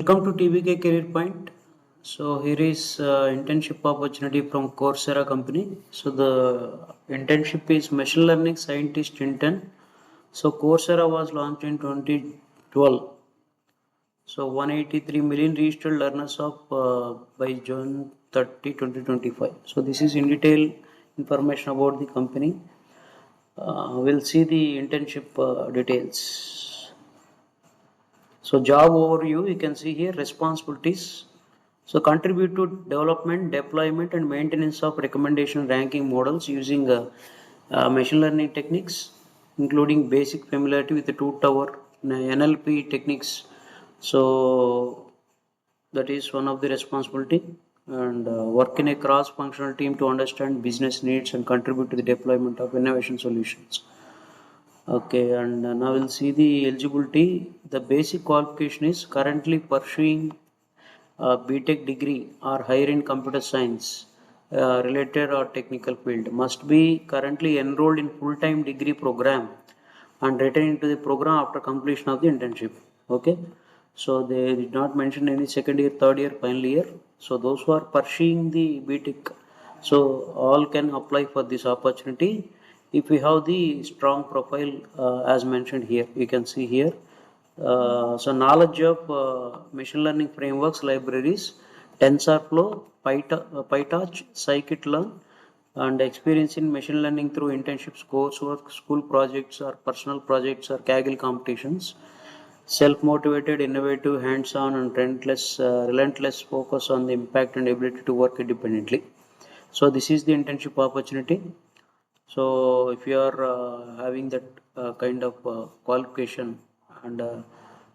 Welcome to TBK Career Point. So here is internship opportunity from Coursera company. So the internship is machine learning scientist intern. So Coursera was launched in 2012. So 183 million registered learners of by June 30, 2025. So this is in detail information about the company. We'll see the internship details. So job overview, you can see here responsibilities. So contribute to development, deployment and maintenance of recommendation ranking models using machine learning techniques, including basic familiarity with the two-tower NLP techniques. So that is one of the responsibility, and work in a cross-functional team to understand business needs and contribute to the deployment of innovation solutions. Okay, and now we'll see the eligibility. The basic qualification is currently pursuing a BTech degree or higher in computer science related or technical field. Must be currently enrolled in full-time degree program and return into the program after completion of the internship. Okay, so they did not mention any second year, third year, final year. So those who are pursuing the BTech, so all can apply for this opportunity if we have the strong profile as mentioned here. You can see here. So knowledge of machine learning frameworks, libraries, TensorFlow, PyTorch, Scikit-learn, and experience in machine learning through internships, coursework, school projects or personal projects or Kaggle competitions. Self-motivated, innovative, hands-on and relentless focus on the impact and ability to work independently. So this is the internship opportunity. So if you are having that kind of qualification and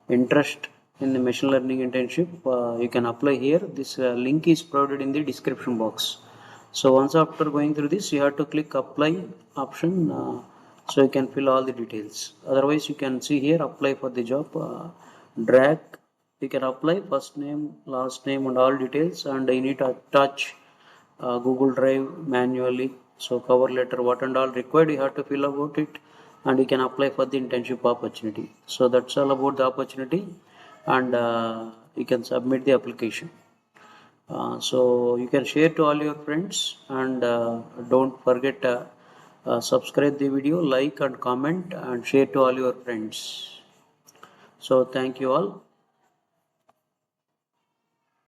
interest in the machine learning internship, you can apply here. This link is provided in the description box. So once after going through this, you have to click apply option, so you can fill all the details. Otherwise you can see here apply for the job, drag, you can apply first name, last name and all details, and you need to attach Google Drive manually. So cover letter, what and all required, you have to fill about it, and you can apply for the internship opportunity. So that's all about the opportunity, and you can submit the application. So you can share to all your friends, and don't forget subscribe the video, like and comment and share to all your friends. So thank you all.